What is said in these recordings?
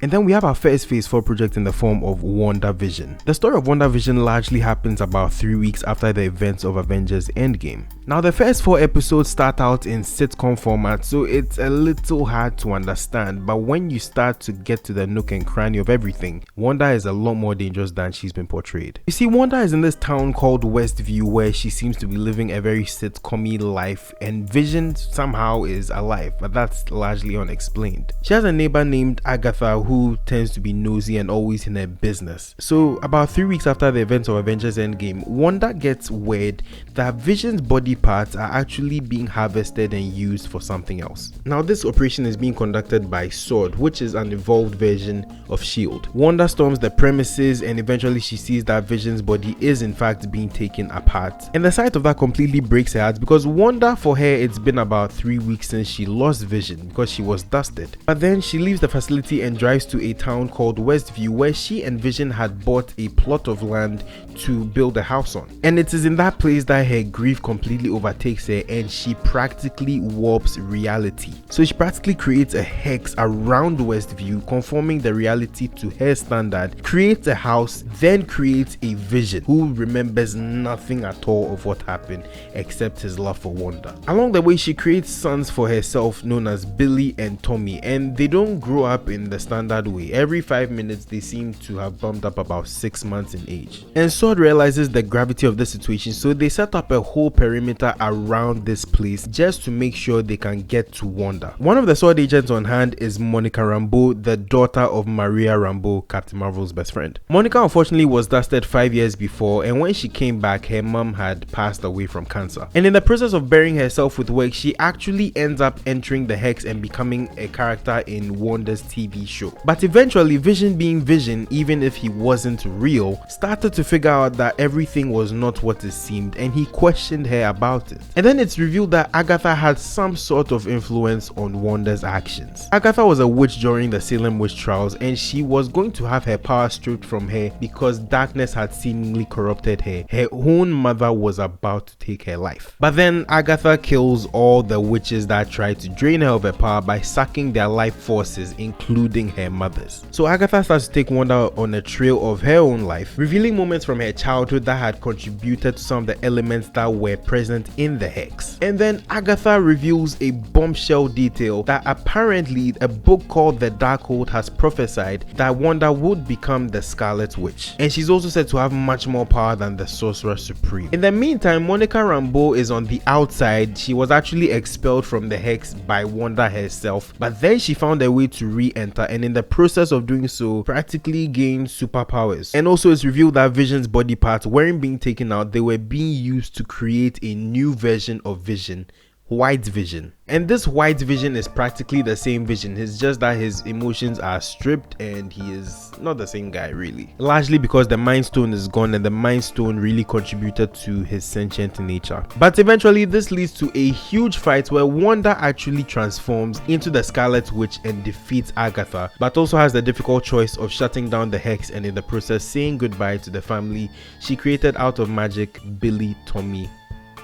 And then we have our first phase 4 project in the form of WandaVision. The story of WandaVision largely happens about 3 weeks after the events of Avengers Endgame. Now the first 4 episodes start out in sitcom format, so it's a little hard to understand, but when you start to get to the nook and cranny of everything, Wanda is a lot more dangerous than she's been portrayed. You see, Wanda is in this town called Westview where she seems to be living a very sitcom-y life, and Vision somehow is alive, but that's largely unexplained. She has a neighbor named Agatha who tends to be nosy and always in her business. So about 3 weeks after the events of Avengers Endgame, Wanda gets word that Vision's body parts are actually being harvested and used for something else. Now this operation is being conducted by SWORD, which is an evolved version of S.H.I.E.L.D. Wanda storms the premises and eventually she sees that Vision's body is in fact being taken apart, and the sight of that completely breaks her heart because Wanda, for her, it's been about 3 weeks since she lost Vision because she was dusted. But then she leaves the facility and drives to a town called Westview where she and Vision had bought a plot of land to build a house on, and it is in that place that her grief completely overtakes her and she practically warps reality. So she practically creates a hex around Westview, conforming the reality to her standard, creates a house, then creates a Vision who remembers nothing at all of what happened except his love for Wanda. Along the way, she creates sons for herself known as Billy and Tommy, and they don't grow up in the standard way. Every 5 minutes they seem to have bumped up about 6 months in age. And SWORD realizes the gravity of the situation, so they set up a whole perimeter around this place just to make sure they can get to Wanda. One of the SWORD agents on hand is Monica Rambeau, the daughter of Maria Rambeau, Captain Marvel's best friend. Monica unfortunately was dusted 5 years before, and when she came back, her mom had passed away from cancer. And in the process of burying herself with work, she actually ends up entering the hex and becoming a character in Wanda's TV show. But eventually, Vision being Vision, even if he wasn't real, started to figure out that everything was not what it seemed, and he questioned her about it. And then it's revealed that Agatha had some sort of influence on Wanda's actions. Agatha was a witch during the Salem witch trials, and she was going to have her power stripped from her because darkness had seemingly corrupted her. Her own mother was about to take her life. But then Agatha kills all the witches that tried to drain her of her power by sucking their life forces, including her mother's. So Agatha starts to take Wanda on a trail of her own life, revealing moments from her childhood that had contributed to some of the elements that were present in the hex. And then Agatha reveals a bombshell detail that apparently a book called The Darkhold has prophesied that Wanda would become the Scarlet Witch, and she's also said to have much more power than the Sorcerer Supreme. In the meantime, Monica Rambeau is on the outside. She was actually expelled from the hex by Wanda herself, but then she found a way to re-enter, and in the process of doing so, practically gained superpowers. And also it's revealed that Vision's body parts weren't being taken out, they were being used to create a new version of Vision, White Vision. And this White Vision is practically the same Vision, it's just that his emotions are stripped and he is not the same guy really. Largely because the Mind Stone is gone, and the Mind Stone really contributed to his sentient nature. But eventually this leads to a huge fight where Wanda actually transforms into the Scarlet Witch and defeats Agatha, but also has the difficult choice of shutting down the hex and in the process saying goodbye to the family she created out of magic, Billy, Tommy,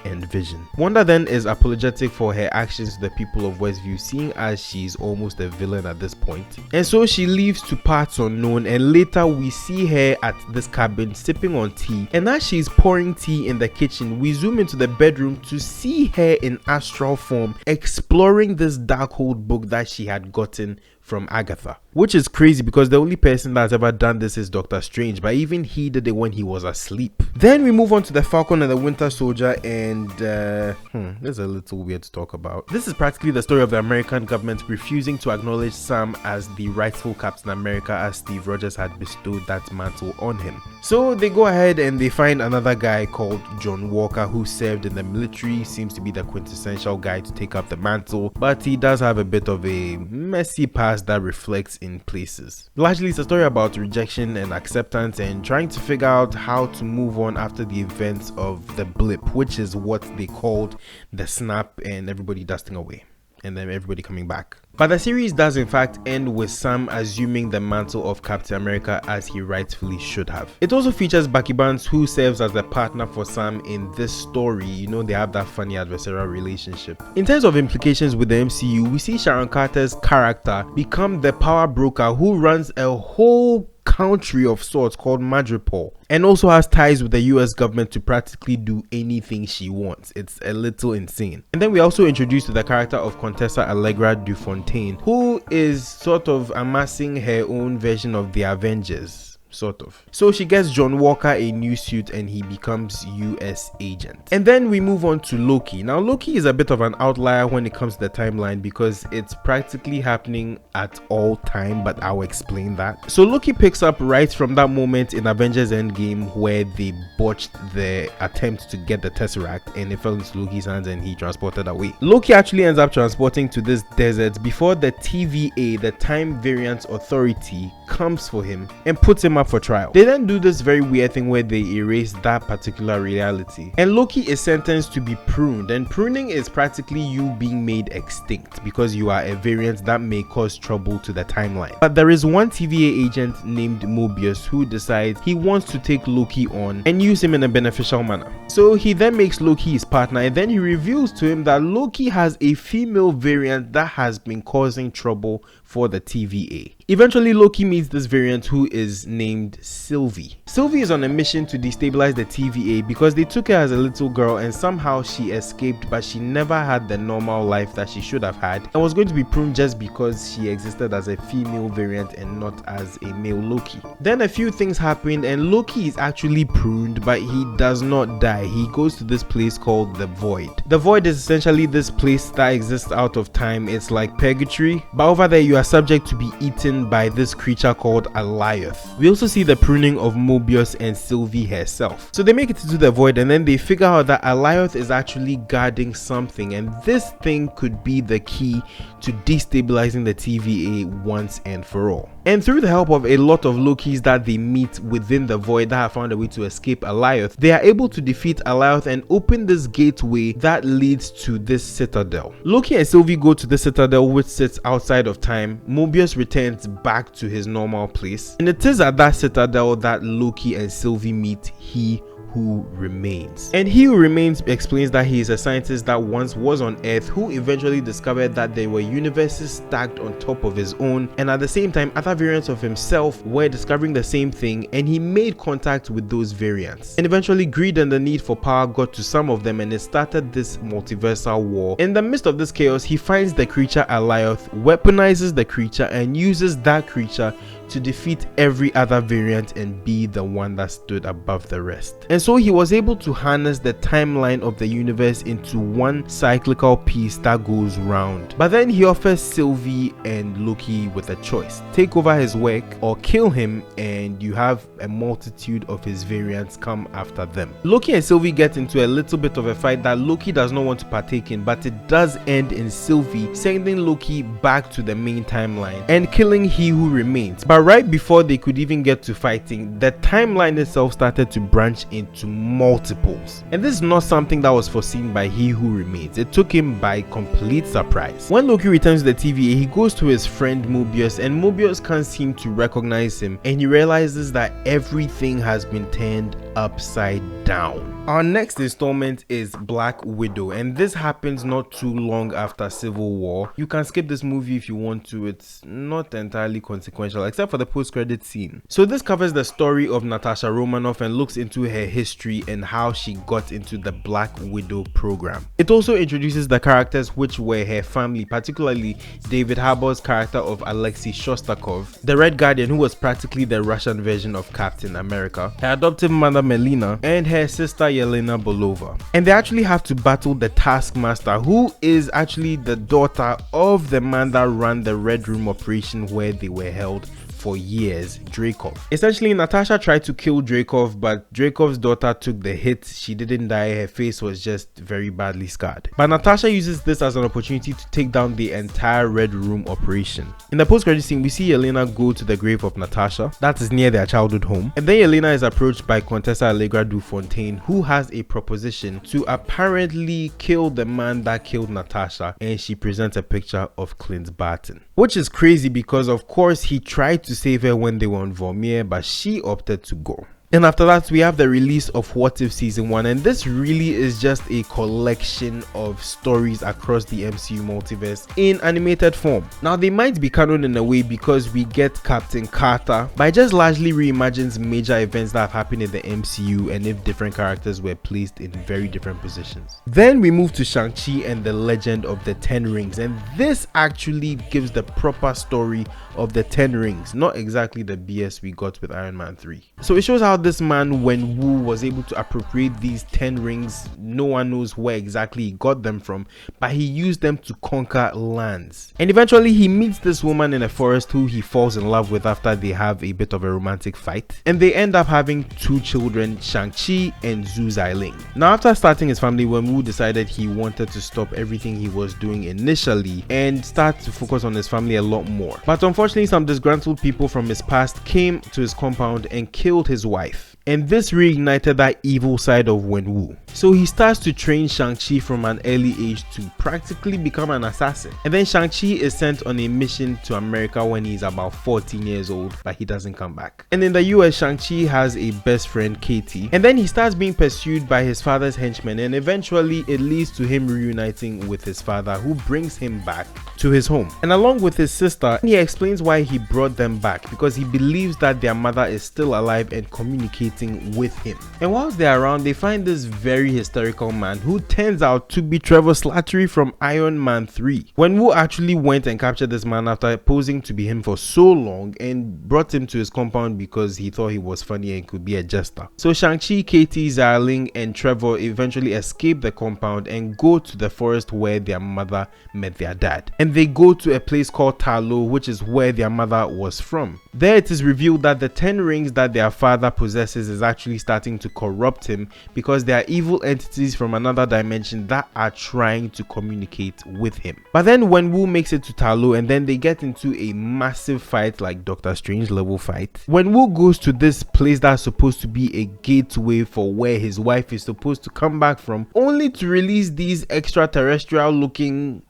and Vision. Wanda then is apologetic for her actions to the people of Westview, seeing as she's almost a villain at this point. And so she leaves to parts unknown, and later we see her at this cabin sipping on tea, and as she's pouring tea in the kitchen, we zoom into the bedroom to see her in astral form exploring this Darkhold book that she had gotten from Agatha, which is crazy because the only person that's ever done this is Doctor Strange, but even he did it when he was asleep. Then we move on to the Falcon and the Winter Soldier, and this is a little weird to talk about. This is practically the story of the American government refusing to acknowledge Sam as the rightful Captain America, as Steve Rogers had bestowed that mantle on him. So they go ahead and they find another guy called John Walker who served in the military, seems to be the quintessential guy to take up the mantle, but he does have a bit of a messy past that reflects in places. Largely it's a story about rejection and acceptance and trying to figure out how to move on after the events of the blip, which is what they called the snap and everybody dusting away. and then everybody coming back. But the series does in fact end with Sam assuming the mantle of Captain America as he rightfully should have. It also features Bucky Barnes, who serves as the partner for Sam in this story. You know, they have that funny adversarial relationship. In terms of implications with the MCU, we see Sharon Carter's character become the power broker who runs a whole country of sorts called Madripoor, and also has ties with the US government to practically do anything she wants. It's a little insane. And then we also introduced to the character of Contessa Allegra Dufontaine, who is sort of amassing her own version of the Avengers. Sort of. So she gets John Walker a new suit and he becomes US agent. And then we move on to Loki. Now Loki is a bit of an outlier when it comes to the timeline because it's practically happening at all time, but I'll explain that. So Loki picks up right from that moment in Avengers Endgame where they botched the attempt to get the Tesseract and it fell into Loki's hands and he transported away. Loki actually ends up transporting to this desert before the TVA, the Time Variance Authority, comes for him and puts him up for trial. They then do this very weird thing where they erase that particular reality, and Loki is sentenced to be pruned, and pruning is practically you being made extinct because you are a variant that may cause trouble to the timeline. But there is one TVA agent named Mobius who decides he wants to take Loki on and use him in a beneficial manner. So he then makes Loki his partner, and then he reveals to him that Loki has a female variant that has been causing trouble for the TVA. Eventually Loki meets this variant who is named Sylvie. Sylvie is on a mission to destabilize the TVA because they took her as a little girl and somehow she escaped, but she never had the normal life that she should have had and was going to be pruned just because she existed as a female variant and not as a male Loki. Then a few things happened and Loki is actually pruned, but he does not die. He goes to this place called the Void. The Void is essentially this place that exists out of time. It's like purgatory, but over there you are subject to be eaten by this creature called Alioth. We also see the pruning of Mobius and Sylvie herself. So they make it into the Void and then they figure out that Alioth is actually guarding something, and this thing could be the key to destabilizing the TVA once and for all. And through the help of a lot of Lokis that they meet within the Void that have found a way to escape Alioth, they are able to defeat Alioth and open this gateway that leads to this citadel. Loki and Sylvie go to the citadel, which sits outside of time. Mobius returns back to his normal place, and it is at that citadel that Loki and Sylvie meet He Who Remains. And He Who Remains explains that he is a scientist that once was on Earth who eventually discovered that there were universes stacked on top of his own, and at the same time other variants of himself were discovering the same thing, and he made contact with those variants. And eventually greed and the need for power got to some of them and it started this multiversal war. In the midst of this chaos, he finds the creature Alioth, weaponizes the creature and uses that creature to defeat every other variant and be the one that stood above the rest. And so he was able to harness the timeline of the universe into one cyclical piece that goes round. But then he offers Sylvie and Loki with a choice: take over his work or kill him, and you have a multitude of his variants come after them. Loki and Sylvie get into a little bit of a fight that Loki does not want to partake in, but it does end in Sylvie sending Loki back to the main timeline and killing He Who Remains. But right before they could even get to fighting, the timeline itself started to branch into multiples. And this is not something that was foreseen by He Who Remains. It took him by complete surprise. When Loki returns to the TVA, he goes to his friend Mobius, and Mobius can't seem to recognize him, and he realizes that everything has been turned upside down. Our next installment is Black Widow, and this happens not too long after Civil War. You can skip this movie if you want to. It's not entirely consequential except for the post-credit scene. So this covers the story of Natasha Romanoff and looks into her history and how she got into the Black Widow program. It also introduces the characters which were her family, particularly David Harbour's character of Alexei Shostakov, the Red Guardian who was practically the Russian version of Captain America, her adoptive mother Melina, and her sister Yelena Bolova. And they actually have to battle the Taskmaster, who is actually the daughter of the man that ran the Red Room operation where they were held for years, Dreykov. Essentially, Natasha tried to kill Dreykov, but Dreykov's daughter took the hit. She didn't die, her face was just very badly scarred. But Natasha uses this as an opportunity to take down the entire Red Room operation. In the post-credit scene, we see Yelena go to the grave of Natasha, that is near their childhood home, and then Yelena is approached by Contessa Allegra Dufontaine, who has a proposition to apparently kill the man that killed Natasha, and she presents a picture of Clint Barton. Which is crazy because of course he tried to save her when they were on Vormir, but she opted to go. And after that, we have the release of What If Season 1, and this really is just a collection of stories across the MCU multiverse in animated form. Now, they might be canon in a way because we get Captain Carter, but it just largely reimagines major events that have happened in the MCU and if different characters were placed in very different positions. Then we move to Shang-Chi and the Legend of the Ten Rings, and this actually gives the proper story of the 10 rings, not exactly the BS we got with Iron Man 3. So it shows how this man Wenwu was able to appropriate these 10 rings. No one knows where exactly he got them from, but he used them to conquer lands. And eventually he meets this woman in a forest who he falls in love with after they have a bit of a romantic fight, and they end up having 2 children, Shang-Chi and Zhu Xiling. Now, after starting his family, Wenwu decided he wanted to stop everything he was doing initially and start to focus on his family a lot more. But unfortunately, some disgruntled people from his past came to his compound and killed his wife, and this reignited that evil side of Wenwu. So he starts to train Shang-Chi from an early age to practically become an assassin. And then Shang-Chi is sent on a mission to America when he's about 14 years old, but he doesn't come back. And in the US, Shang-Chi has a best friend, Katie, and then he starts being pursued by his father's henchmen, and eventually it leads to him reuniting with his father, who brings him back to his home. And along with his sister, he explains why he brought them back, because he believes that their mother is still alive and communicating with him. And whilst they're around, they find this very hysterical man who turns out to be Trevor Slattery from Iron Man 3. Wenwu actually went and captured this man after posing to be him for so long and brought him to his compound because he thought he was funny and could be a jester. So Shang-Chi, Katie, Xiling and Trevor eventually escape the compound and go to the forest where their mother met their dad. And they go to a place called Ta Lo, which is where their mother was from. There it is revealed that the 10 rings that their father possesses is actually starting to corrupt him because there are evil entities from another dimension that are trying to communicate with him. But then Wenwu makes it to Ta Lo, and then they get into a massive fight, like Doctor Strange level fight. Wenwu goes to this place that's supposed to be a gateway for where his wife is supposed to come back from, only to release these extraterrestrial looking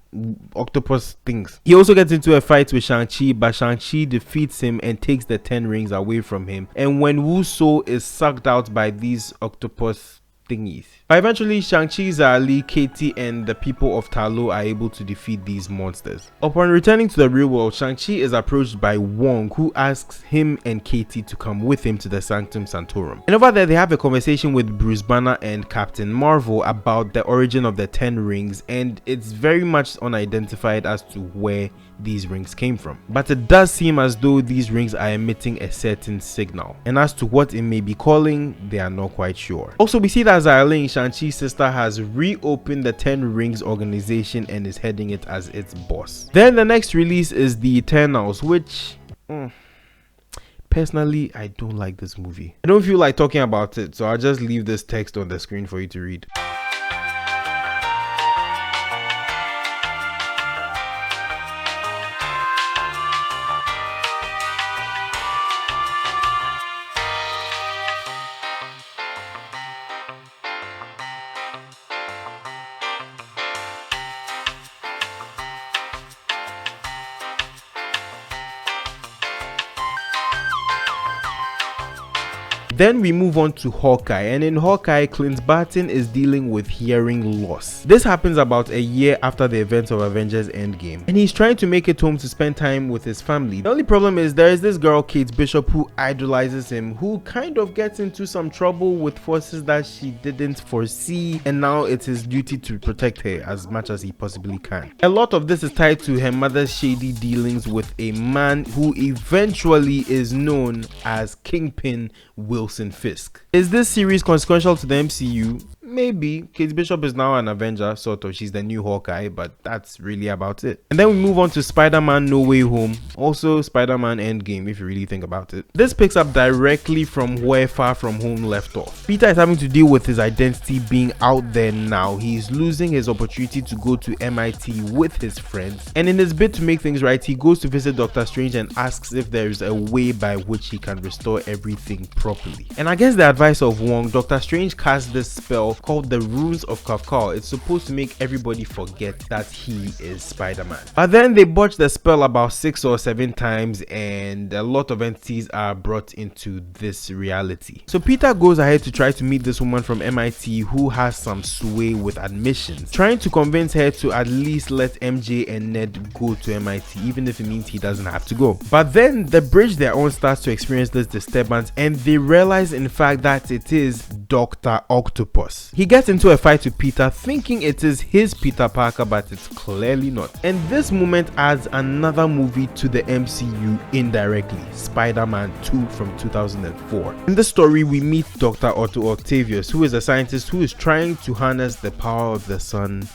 octopus things. He also gets into a fight with Shang-Chi, but Shang-Chi defeats him and takes the 10 rings away from him, and Wenwu's soul is sucked out by these octopus thingies. But eventually, Shang-Chi, Zali, Katie, and the people of Ta Lo are able to defeat these monsters. Upon returning to the real world, Shang-Chi is approached by Wong, who asks him and Katie to come with him to the Sanctum Sanctorum. And over there, they have a conversation with Bruce Banner and Captain Marvel about the origin of the 10 rings, and it's very much unidentified as to where these rings came from. But it does seem as though these rings are emitting a certain signal, and as to what it may be calling, they are not quite sure. Also, we see that Xiling, Shang-Chi's sister, has reopened the 10 Rings organization and is heading it as its boss. Then the next release is The Eternals, which personally, I don't like this movie. I don't feel like talking about it, so I'll just leave this text on the screen for you to read. Then we move on to Hawkeye, and in Hawkeye, Clint Barton is dealing with hearing loss. This happens about a year after the events of Avengers Endgame, and he's trying to make it home to spend time with his family. The only problem is there is this girl, Kate Bishop, who idolizes him, who kind of gets into some trouble with forces that she didn't foresee, and now it's his duty to protect her as much as he possibly can. A lot of this is tied to her mother's shady dealings with a man who eventually is known as Kingpin Wilson Fisk. Is this series consequential to the MCU? maybe Kate Bishop is now an Avenger, sort of. She's the new Hawkeye, but that's really about it. And then we move on to Spider-Man No Way Home, also Spider-Man Endgame, if you really think about it. This picks up directly from where Far From Home left off. Peter is having to deal with his identity being out there now. He's losing his opportunity to go to MIT with his friends, and in his bid to make things right, he goes to visit Doctor Strange and asks if there is a way by which he can restore everything properly. And against the advice of Wong, Doctor Strange casts this spell called the Runes of Kpakpo. It's supposed to make everybody forget that he is Spider-Man. But then they botch the spell about 6 or 7 times, and a lot of entities are brought into this reality. So Peter goes ahead to try to meet this woman from MIT who has some sway with admissions, trying to convince her to at least let MJ and Ned go to MIT, even if it means he doesn't have to go. But then the bridge they're on starts to experience this disturbance, and they realize in fact that it is Dr. Octopus. He gets into a fight with Peter, thinking it is his Peter Parker, but it's clearly not. And this moment adds another movie to the MCU indirectly, Spider-Man 2 from 2004. In this story, we meet Dr. Otto Octavius, who is a scientist who is trying to harness the power of the sun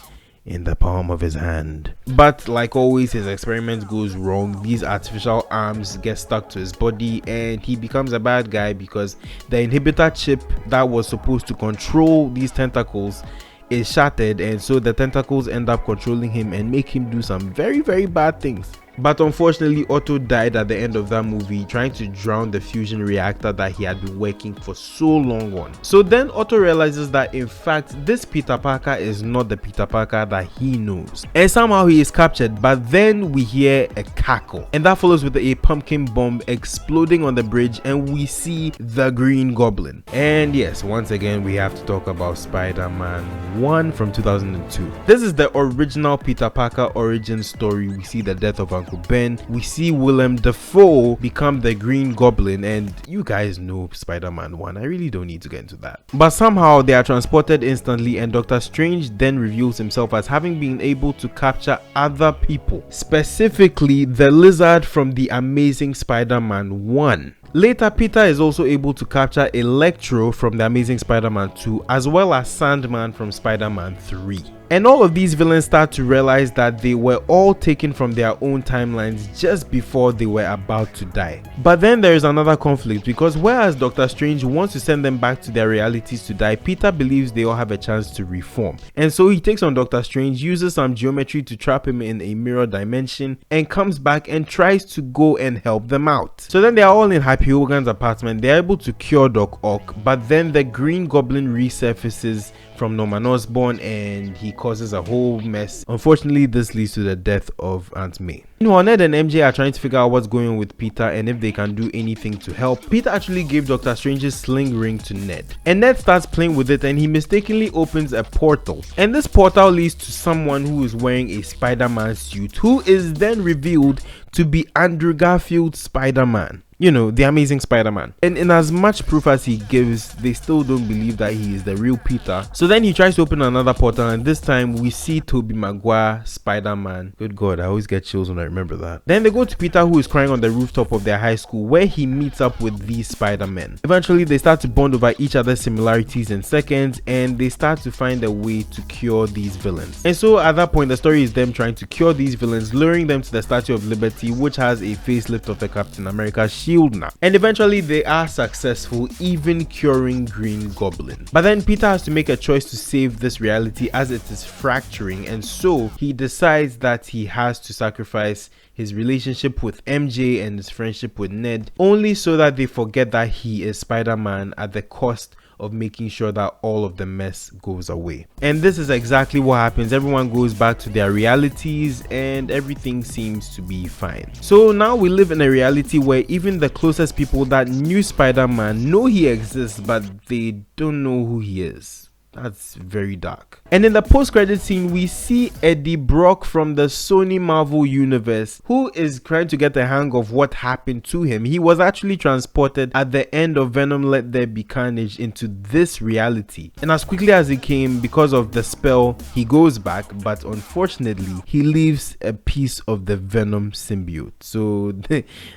in the palm of his hand. But like always, his experiment goes wrong. These artificial arms get stuck to his body, and he becomes a bad guy because the inhibitor chip that was supposed to control these tentacles is shattered, and so the tentacles end up controlling him and make him do some very, very bad things. But unfortunately, Otto died at the end of that movie trying to drown the fusion reactor that he had been working for so long on. So then Otto realizes that in fact this Peter Parker is not the Peter Parker that he knows, and somehow he is captured. But then we hear a cackle, and that follows with a pumpkin bomb exploding on the bridge, and we see the Green Goblin. And yes, once again we have to talk about Spider-Man 1 from 2002. This is the original Peter Parker origin story. We see the death of Uncle Ben, we see Willem Dafoe become the Green Goblin, and you guys know Spider-Man 1, I really don't need to get into that. But somehow they are transported instantly, and Doctor Strange then reveals himself as having been able to capture other people, specifically the Lizard from the Amazing Spider-Man 1. Later, Peter is also able to capture Electro from the Amazing Spider-Man 2, as well as Sandman from Spider-Man 3. And all of these villains start to realize that they were all taken from their own timelines just before they were about to die. But then there is another conflict, because whereas Doctor Strange wants to send them back to their realities to die, Peter believes they all have a chance to reform. And so he takes on Doctor Strange, uses some geometry to trap him in a mirror dimension, and comes back and tries to go and help them out. So then they are all in Happy Hogan's apartment. They're able to cure Doc Ock, but then the Green Goblin resurfaces from Norman Osborn and he causes a whole mess. Unfortunately, this leads to the death of Aunt May. Meanwhile, Ned and MJ are trying to figure out what's going on with Peter and if they can do anything to help. Peter actually gave Doctor Strange's sling ring to Ned, and Ned starts playing with it and he mistakenly opens a portal, and this portal leads to someone who is wearing a Spider-Man suit, who is then revealed to be Andrew Garfield's Spider-Man. You know, the Amazing Spider-Man. And in as much proof as he gives, they still don't believe that he is the real Peter. So then he tries to open another portal, and this time we see Tobey Maguire Spider-Man. Good God, I always get chills when I remember that. Then they go to Peter, who is crying on the rooftop of their high school, where he meets up with these Spider-Men. Eventually they start to bond over each other's similarities in seconds, and they start to find a way to cure these villains. And so at that point the story is them trying to cure these villains, luring them to the Statue of Liberty, which has a facelift of the Captain America shield now. And eventually they are successful, even curing Green Goblin. But then Peter has to make a choice to save this reality as it is fracturing, and so he decides that he has to sacrifice his relationship with MJ and his friendship with Ned, only so that they forget that he is Spider-Man at the cost of making sure that all of the mess goes away. And this is exactly what happens. Everyone goes back to their realities and everything seems to be fine. So now we live in a reality where even the closest people that knew Spider-Man know he exists, but they don't know who he is. That's very dark. And in the post-credit scene, we see Eddie Brock from the Sony Marvel universe, who is trying to get the hang of what happened to him. He was actually transported at the end of Venom Let There Be Carnage into this reality. And as quickly as he came, because of the spell, he goes back, but unfortunately, he leaves a piece of the Venom symbiote. So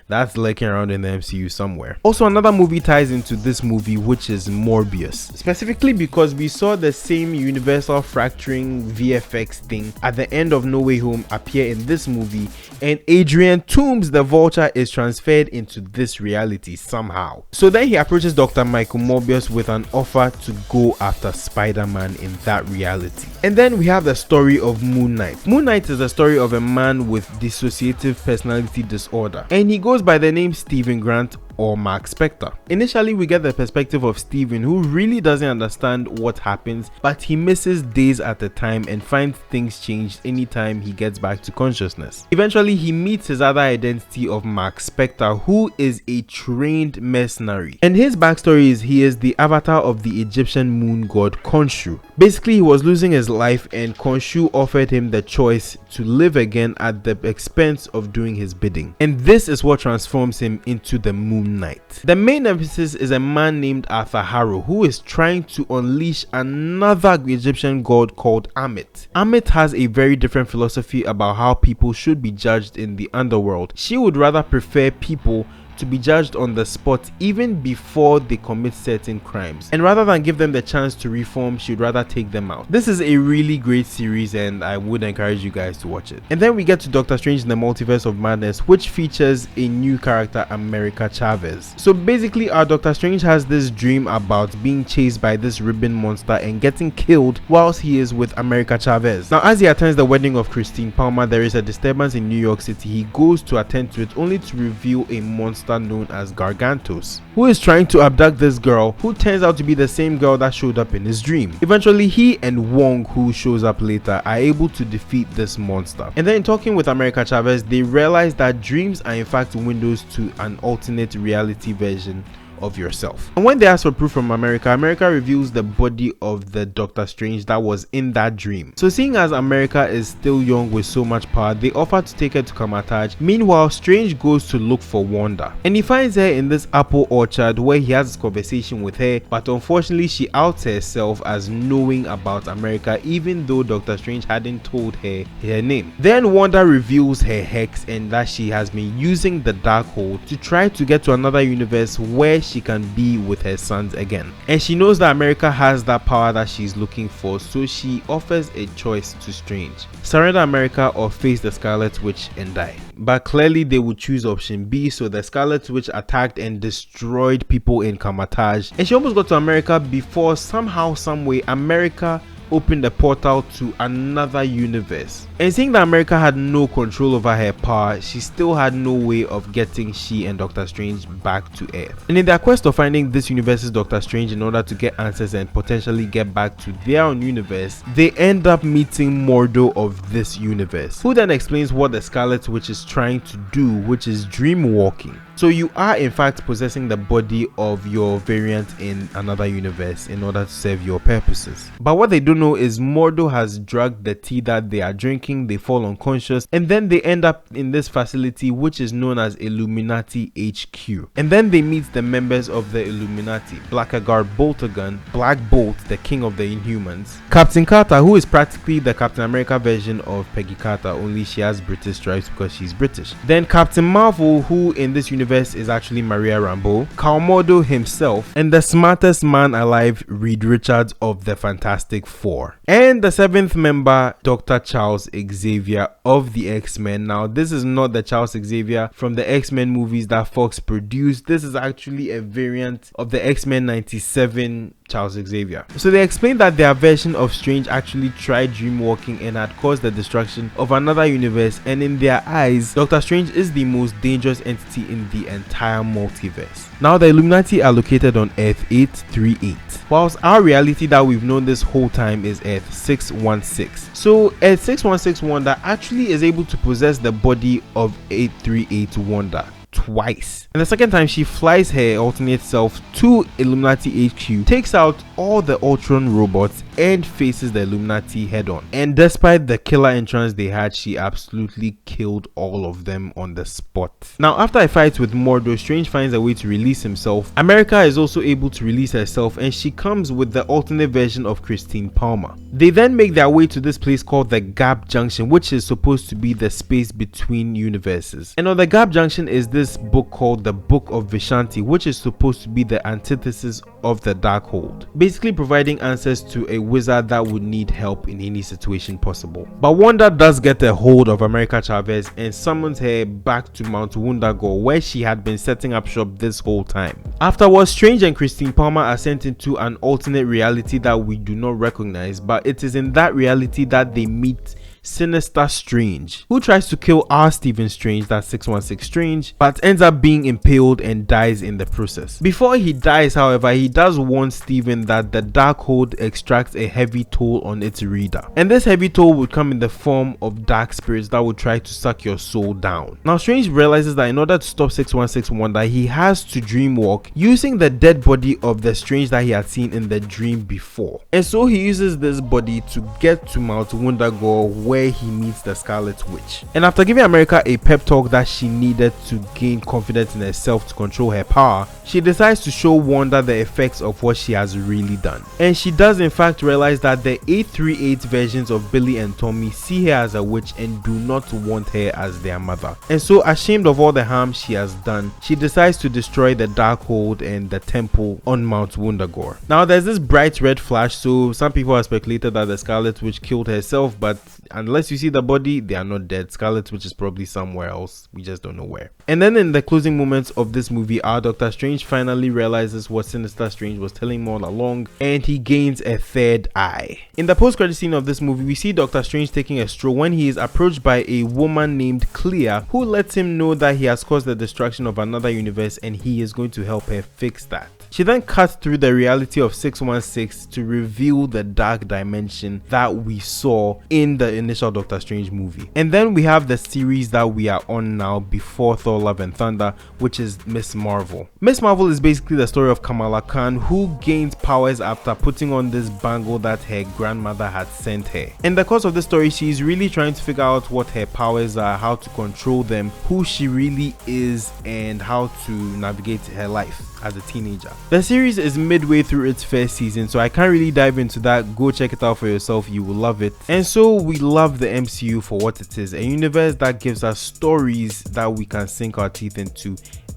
that's lurking around in the MCU somewhere. Also, another movie ties into this movie, which is Morbius. Specifically because we saw saw the same universal fracturing VFX thing at the end of No Way Home appear in this movie, and Adrian Toomes the Vulture is transferred into this reality somehow. So then he approaches Dr. Michael Morbius with an offer to go after Spider-Man in that reality. And then we have the story of Moon Knight. Moon Knight is the story of a man with dissociative personality disorder, and he goes by the name Stephen Grant or Mark Spector. Initially, we get the perspective of Stephen, who really doesn't understand what happens, but he misses days at a time and finds things changed anytime he gets back to consciousness. Eventually, he meets his other identity of Mark Spector, who is a trained mercenary. And his backstory is he is the avatar of the Egyptian moon god Khonshu. Basically, he was losing his life and Khonshu offered him the choice to live again at the expense of doing his bidding. And this is what transforms him into the Moon Knight. The main emphasis is a man named Arthur Harrow, who is trying to unleash another Egyptian god called Ammit. Ammit has a very different philosophy about how people should be judged in the underworld. She would rather prefer people to be judged on the spot even before they commit certain crimes, and rather than give them the chance to reform, she'd rather take them out. This is a really great series and I would encourage you guys to watch it. And then we get to Doctor Strange in the Multiverse of Madness, which features a new character, America Chavez. So basically, our Doctor Strange has this dream about being chased by this ribbon monster and getting killed whilst he is with America Chavez. Now, as he attends the wedding of Christine Palmer, there is a disturbance in New York City. He goes to attend to it only to reveal a monster known as Gargantos, who is trying to abduct this girl, who turns out to be the same girl that showed up in his dream. Eventually, he and Wong, who shows up later, are able to defeat this monster. And then in talking with America Chavez, they realize that dreams are in fact windows to an alternate reality version of yourself. And when they ask for proof from America, America reveals the body of the Doctor Strange that was in that dream. So seeing as America is still young with so much power, they offer to take her to Kamataj. Meanwhile, Strange goes to look for Wanda, and he finds her in this apple orchard where he has this conversation with her, but unfortunately she outs herself as knowing about America, even though Doctor Strange hadn't told her her name. Then Wanda reveals her hex and that she has been using the Darkhold to try to get to another universe where she can be with her sons again, and she knows that America has that power that she's looking for, so she offers a choice to Strange: surrender America or face the Scarlet Witch and die. But clearly they would choose option B, so the Scarlet Witch attacked and destroyed people in Kamataj, and she almost got to America before somehow, someway, America opened a portal to another universe. And seeing that America had no control over her power, she still had no way of getting she and Doctor Strange back to Earth. And in their quest of finding this universe's Doctor Strange in order to get answers and potentially get back to their own universe, they end up meeting Mordo of this universe, who then explains what the Scarlet Witch is trying to do, which is dream walking. So you are in fact possessing the body of your variant in another universe in order to serve your purposes. But what they don't know is Mordo has drugged the tea that they are drinking, they fall unconscious, and then they end up in this facility which is known as Illuminati HQ. And then they meet the members of the Illuminati: Blackguard Boltagon, Black Bolt, the king of the Inhumans, Captain Carter, who is practically the Captain America version of Peggy Carter, only she has British stripes because she's British. Then Captain Marvel, who in this universe is actually Maria Rambeau, Mordo himself, and the smartest man alive, Reed Richards of the Fantastic Four, and the seventh member, Dr. Charles Xavier of the X-Men. Now this is not the Charles Xavier from the X-Men movies that Fox produced. This is actually a variant of the X-Men 97 Charles Xavier. So they explained that their version of Strange actually tried dreamwalking and had caused the destruction of another universe, and in their eyes, Doctor Strange is the most dangerous entity in the entire multiverse. Now the Illuminati are located on Earth 838, whilst our reality that we've known this whole time is Earth 616. So Earth 616 Wanda actually is able to possess the body of 838 Wanda twice, and the second time she flies her alternate self to Illuminati HQ, takes out all the Ultron robots and faces the Illuminati head on. And despite the killer entrance they had, she absolutely killed all of them on the spot. Now after a fight with Mordo, Strange finds a way to release himself. America is also able to release herself, and she comes with the alternate version of Christine Palmer. They then make their way to this place called the Gap Junction, which is supposed to be the space between universes. And on the Gap Junction is this this book called the Book of Vishanti, which is supposed to be the antithesis of the Darkhold, basically providing answers to a wizard that would need help in any situation possible. But Wanda does get a hold of America Chavez and summons her back to Mount Wundagore, where she had been setting up shop this whole time. Afterwards, Strange and Christine Palmer are sent into an alternate reality that we do not recognize, but it is in that reality that they meet Sinister Strange, who tries to kill our Stephen Strange, that's 616 Strange, but ends up being impaled and dies in the process. Before he dies, however, he does warn Stephen that the Darkhold extracts a heavy toll on its reader, and this heavy toll would come in the form of dark spirits that would try to suck your soul down. Now Strange realizes that in order to stop 616 Wanda, he has to dreamwalk using the dead body of the Strange that he had seen in the dream before, and so he uses this body to get to Mount Wundagore, where he meets the Scarlet Witch. And after giving America a pep talk that she needed to gain confidence in herself to control her power, she decides to show Wanda the effects of what she has really done. And she does in fact realize that the 838 versions of Billy and Tommy see her as a witch and do not want her as their mother. And so, ashamed of all the harm she has done, she decides to destroy the Darkhold and the temple on Mount Wundagore. Now there's this bright red flash, so some people have speculated that the Scarlet Witch killed herself, but unless you see the body, they are not dead. Scarlet Witch is probably somewhere else, we just don't know where. And then in the closing moments of this movie, our Doctor Strange finally realizes what Sinister Strange was telling him all along, and he gains a third eye. In the post-credit scene of this movie, we see Doctor Strange taking a stroll when he is approached by a woman named Clea, who lets him know that he has caused the destruction of another universe and he is going to help her fix that. She then cuts through the reality of 616 to reveal the dark dimension that we saw in the initial Doctor Strange movie. And then we have the series that we are on now before Thor Love and Thunder, which is Miss Marvel. Miss Marvel is basically the story of Kamala Khan, who gains powers after putting on this bangle that her grandmother had sent her. In the course of the story, she is really trying to figure out what her powers are, how to control them, who she really is, and how to navigate her life as a teenager. The series is midway through its first season, so I can't really dive into that. Go check it out for yourself, you will love it. And so we love the MCU for what it is, a universe that gives us stories that we can sink our teeth into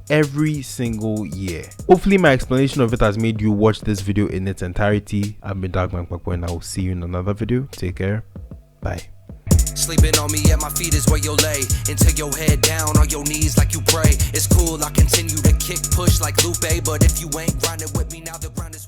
every single year. Hopefully my explanation of it has made you watch this video in its entirety. I've been Kpakpo and I will see you in another video. Take care. Bye. Sleeping on me at my feet is where you'll lay. And take your head down on your knees like you pray. It's cool, I continue to kick, push like Lupe. But if you ain't grinding with me now, the grind is